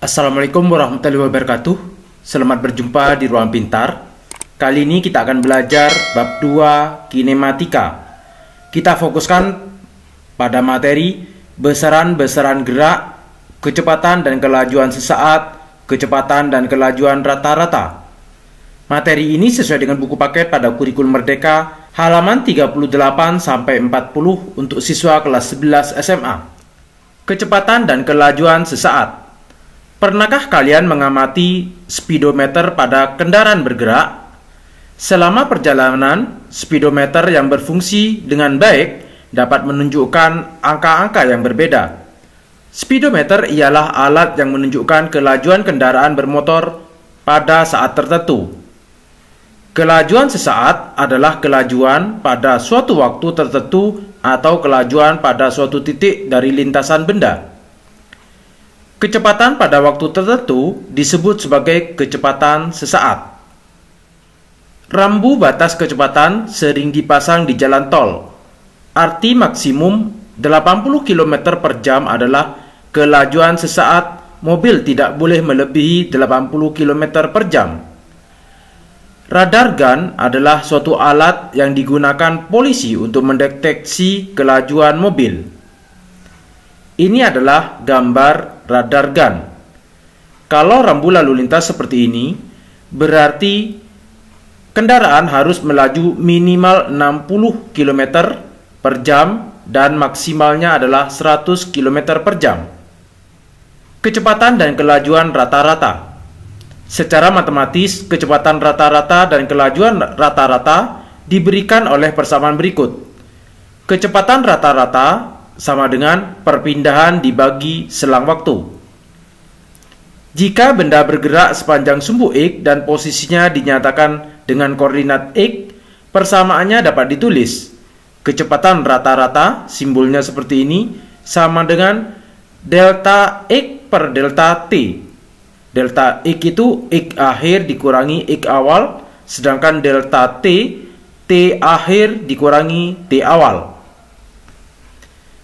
Assalamualaikum warahmatullahi wabarakatuh. Selamat berjumpa di Ruang Pintar. Kali ini kita akan belajar bab 2 kinematika. Kita fokuskan pada materi besaran-besaran gerak, kecepatan dan kelajuan sesaat, kecepatan dan kelajuan rata-rata. Materi ini sesuai dengan buku paket pada kurikulum Merdeka halaman 38-40 untuk siswa kelas 11 SMA. Kecepatan dan kelajuan sesaat. Pernahkah kalian mengamati speedometer pada kendaraan bergerak? Selama perjalanan, speedometer yang berfungsi dengan baik dapat menunjukkan angka-angka yang berbeda. Speedometer ialah alat yang menunjukkan kelajuan kendaraan bermotor pada saat tertentu. Kelajuan sesaat adalah kelajuan pada suatu waktu tertentu atau kelajuan pada suatu titik dari lintasan benda. Kecepatan pada waktu tertentu disebut sebagai kecepatan sesaat. Rambu batas kecepatan sering dipasang di jalan tol. Arti maksimum 80 km per jam adalah kelajuan sesaat mobil tidak boleh melebihi 80 km per jam. Radar gun adalah suatu alat yang digunakan polisi untuk mendeteksi kelajuan mobil. Ini adalah gambar radar gun. Kalau rambu lalu lintas seperti ini, berarti kendaraan harus melaju minimal 60 km per jam dan maksimalnya adalah 100 km per jam. Kecepatan dan kelajuan rata-rata. Secara matematis, kecepatan rata-rata dan kelajuan rata-rata diberikan oleh persamaan berikut. Kecepatan rata-rata sama dengan perpindahan dibagi selang waktu. Jika benda bergerak sepanjang sumbu X dan posisinya dinyatakan dengan koordinat X, persamaannya dapat ditulis. Kecepatan rata-rata, simbolnya seperti ini, sama dengan delta X per delta T. Delta X itu X akhir dikurangi X awal, sedangkan delta T, T akhir dikurangi T awal.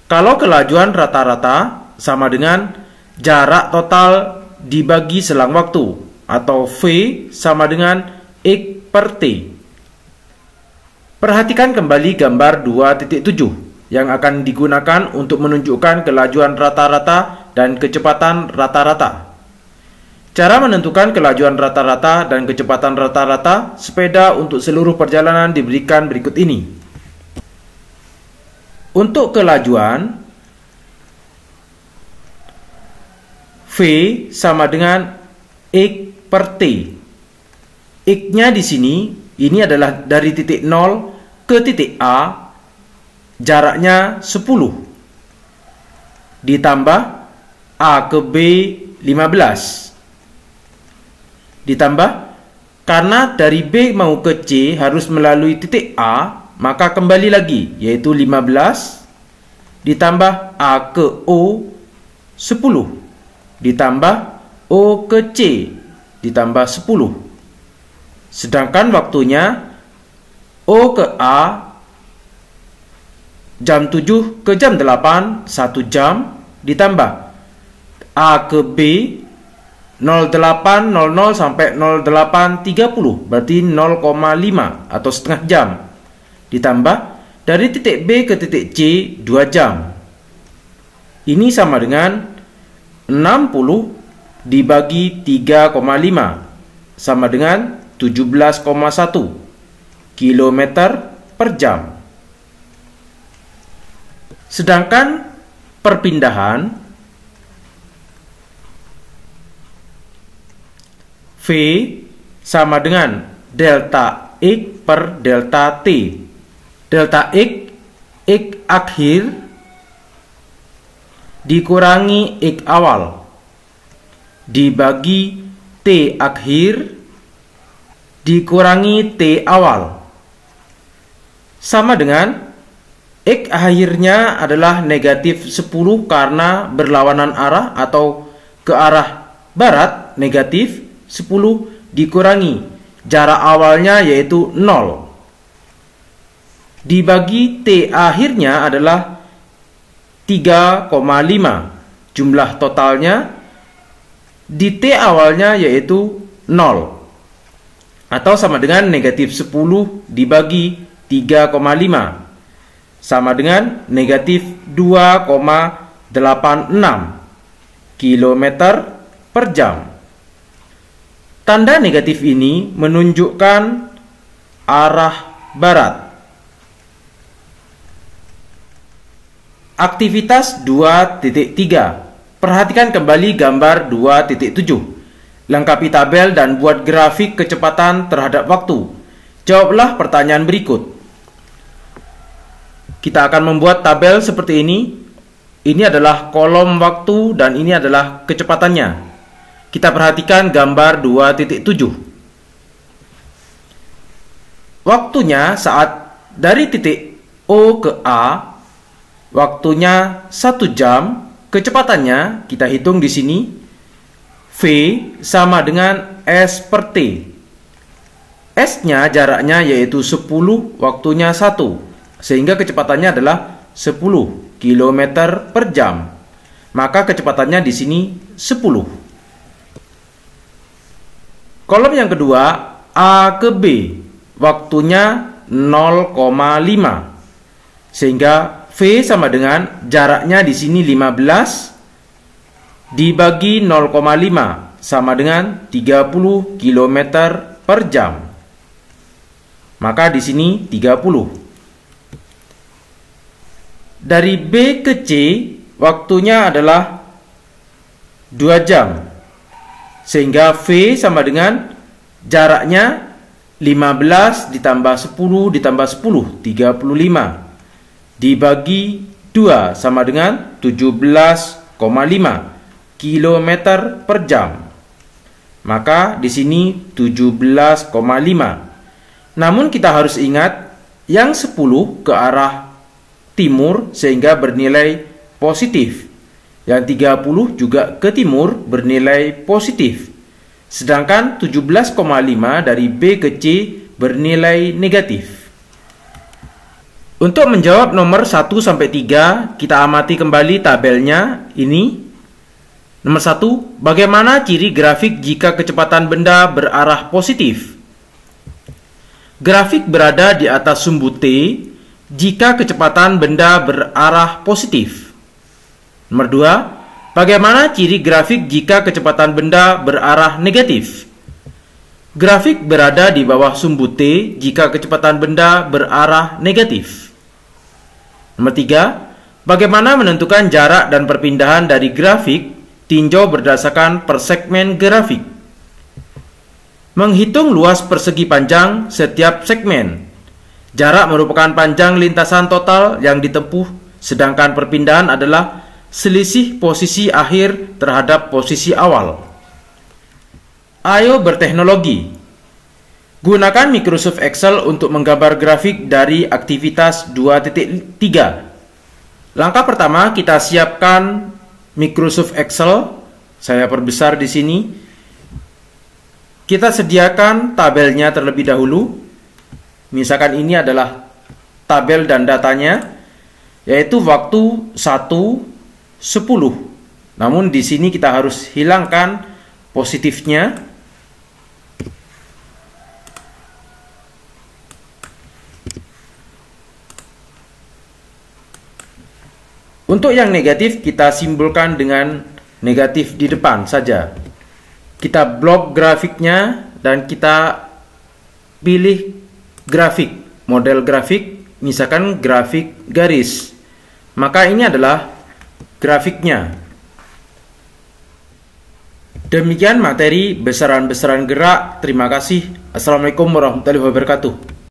Kalau kelajuan rata-rata sama dengan jarak total dibagi selang waktu, atau V sama dengan X per T. Perhatikan kembali gambar 2.7 yang akan digunakan untuk menunjukkan kelajuan rata-rata dan kecepatan rata-rata. Cara menentukan kelajuan rata-rata dan kecepatan rata-rata sepeda untuk seluruh perjalanan diberikan berikut ini. Untuk kelajuan, V sama dengan X per T. X-nya di sini, ini adalah dari titik 0 ke titik A, jaraknya 10. Ditambah A ke B 15. Ditambah, karena dari B mau ke C harus melalui titik A, maka kembali lagi, yaitu 15, ditambah A ke O, 10, ditambah O ke C, ditambah 10. Sedangkan waktunya, O ke A, jam 7 ke jam 8, 1 jam, ditambah A ke B, 08.00 sampai 08.30, berarti 0,5 atau setengah jam. Ditambah dari titik B ke titik C 2 jam. Ini sama dengan 60 dibagi 3,5 sama dengan 17,1 km per jam. Sedangkan perpindahan V sama dengan delta X per delta T. Delta X, X akhir dikurangi X awal dibagi T akhir dikurangi T awal sama dengan X akhirnya adalah negatif 10 karena berlawanan arah atau ke arah barat, negatif 10 dikurangi jarak awalnya yaitu 0 dibagi T akhirnya adalah 3,5. Jumlah totalnya di T awalnya yaitu 0 atau sama dengan negatif 10 dibagi 3,5 sama dengan negatif 2,86 km per jam. Tanda negatif ini menunjukkan arah barat. Aktivitas 2.3. Perhatikan kembali gambar 2.7. Lengkapi tabel dan buat grafik kecepatan terhadap waktu. Jawablah pertanyaan berikut. Kita akan membuat tabel seperti ini. Ini adalah kolom waktu dan ini adalah kecepatannya. Kita perhatikan gambar 2.7. Waktunya saat dari titik O ke A, waktunya 1 jam. Kecepatannya kita hitung di sini. V sama dengan S per T. S-nya jaraknya yaitu 10, waktunya 1. Sehingga kecepatannya adalah 10 km per jam. Maka kecepatannya di sini 10. Kolom yang kedua, A ke B. Waktunya 0,5. Sehingga V sama dengan jaraknya di sini 15 dibagi 0,5 sama dengan 30 km per jam. Maka di sini 30. Dari B ke C waktunya adalah 2 jam. Sehingga V sama dengan jaraknya 15 ditambah 10 ditambah 10, 35 dibagi 2 sama dengan 17,5 km per jam. Maka di sini 17,5. Namun kita harus ingat yang 10 ke arah timur sehingga bernilai positif. Yang 30 juga ke timur bernilai positif. Sedangkan 17,5 dari B ke C bernilai negatif. Untuk menjawab nomor 1 sampai 3, kita amati kembali tabelnya ini. Nomor 1, bagaimana ciri grafik jika kecepatan benda berarah positif? Grafik berada di atas sumbu T jika kecepatan benda berarah positif. Nomor 2, bagaimana ciri grafik jika kecepatan benda berarah negatif? Grafik berada di bawah sumbu T jika kecepatan benda berarah negatif. Nomor 3, bagaimana menentukan jarak dan perpindahan dari grafik tinjau berdasarkan persegmen grafik. Menghitung luas persegi panjang setiap segmen. Jarak merupakan panjang lintasan total yang ditempuh, sedangkan perpindahan adalah selisih posisi akhir terhadap posisi awal. Ayo berteknologi. Gunakan Microsoft Excel untuk menggambar grafik dari aktivitas 2.3. Langkah pertama, kita siapkan Microsoft Excel. Saya perbesar di sini. Kita sediakan tabelnya terlebih dahulu. Misalkan ini adalah tabel dan datanya, yaitu waktu 1, 10. Namun di sini kita harus hilangkan positifnya. Untuk yang negatif kita simbolkan dengan negatif di depan saja. Kita blok grafiknya dan kita pilih grafik, model grafik, misalkan grafik garis. Maka ini adalah grafiknya. Demikian materi besaran-besaran gerak. Terima kasih. Assalamualaikum warahmatullahi wabarakatuh.